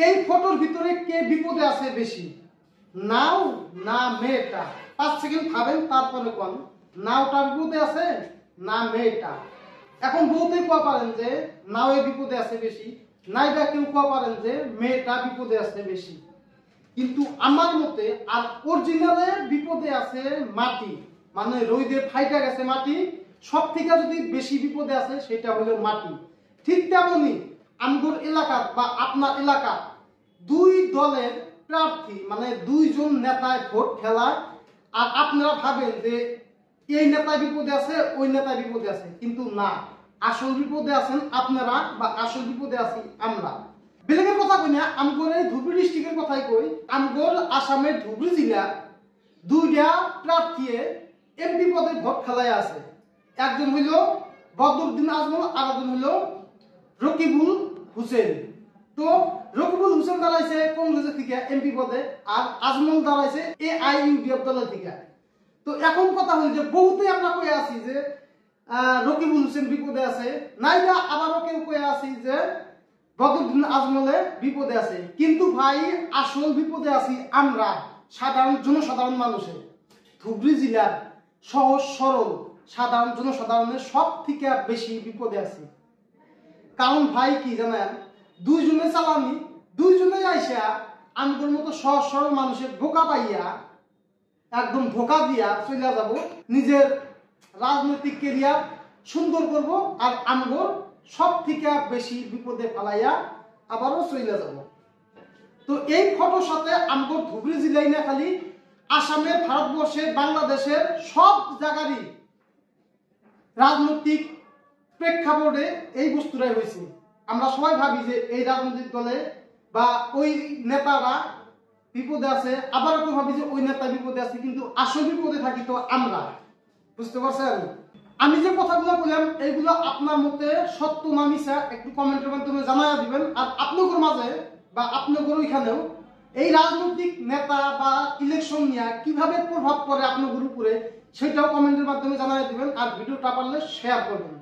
এই ফটোর ভিতরে কে বিপদে আছে বেশি, নাও না মেয়েটা? 5 সেকেন্ড ভাবেন, তারপরে কোন নাওটা বিপদে আছে না মেয়েটা। এখন বলতে কোয়া পারেন যে নাও এ বিপদে আছে বেশি, নাইবা কেউ কোয়া পারেন যে মেয়েটা বিপদে আছে বেশি। কিন্তু আমার মতে আর অরিজিনালে বিপদে আছে মাটি, মানে রোদে ফাইটা গেছে মাটি, সব থেকে যদি বেশি বিপদে আছে সেটা হলো মাটি। ঠিক তেমনি আমগর এলাকা বা আপনার এলাকা দুই দলের প্রার্থী, মানে দুইজন নেতায় ভোট খেলা, আর আপনারা ভাবেন যে এই নেতা বিপদে আছে ওই নেতা বিপদে আছে, কিন্তু না, আসল বিপদে আছেন আপনারা বা আসল বিপদে আছি আমরা। বেলেগের কথা কই না, আমগর এই ধুবড়ী ডিস্ট্রিক্টের কথাই কই। আমগর আসামের ধুবড়ী জেলার দুইটা প্রার্থী এমপি পদে ভোট খেলায় আছে। একজন হইল বদরুদ্দিন আজমল, আর একজন হইল রকিবুল হোসেন। তো রকিবুল হোসেন দাঁড়াইছে কংগ্রেসের থেকে এমপি পদে, আর আজমল দাঁড়াইছে AIUDF দলের থেকে। তো এখন কথা হল যে বহুতে আমরা কয়ে আছি যে রকিবুল হোসেন বিপদে আছে, নাইবা আবারও কেউ কয়ে আছি যে বদরুদ্দিন আজমলে বিপদে আছে। কিন্তু ভাই আসল বিপদে আছি আমরা সাধারণ জনসাধারণ মানুষের। ধুবড়ী জেলার সহজ সরল সাধারণ জনসাধারণের সব থেকে বেশি বিপদে আছি। কারণ ভাই কি জানেন, দুইজনে চালানি, দুইজনে আইসা আমগর মতো সহজ সরল মানুষের ধোকা পাইয়া একদম ধোকা দিয়া চলে যাব, নিজের রাজনৈতিক কেরিয়ার সুন্দর করব, আর আমগর সব থেকে বেশি বিপদে ফেলাইয়া আবারও চলে যাব। তো এই ফটোর সাথে আমগর ধুবড়ী জেলায় না খালি আসামের, ভারতবর্ষের, বাংলাদেশের সব জায়গারই রাজনৈতিক প্রেক্ষাপটে এই বস্তুটাই হয়েছে। আমরা সবাই ভাবি যে এই রাজনৈতিক দলে বা ওই নেতারা বিপদে আছে, আবার কেউ ভাবি যে ওই নেতা বিপদে আছে, কিন্তু আসল বিপদে থাকি তো আমরা। বুঝতে পারছেন? আমি যে কথাগুলো বললাম এইগুলো আপনার মতে সত্য না মিছা একটু কমেন্টের মাধ্যমে জানাইয়া দিবেন। আর আপনাদের মাঝে বা আপনাদের ওইখানেও এই রাজনৈতিক নেতা বা ইলেকশন নিয়ে কিভাবে প্রভাব পড়ে আপনাদের উপরে সেটাও কমেন্টের মাধ্যমে জানাইয়া দিবেন। আর ভিডিওটা পারলে শেয়ার করবেন।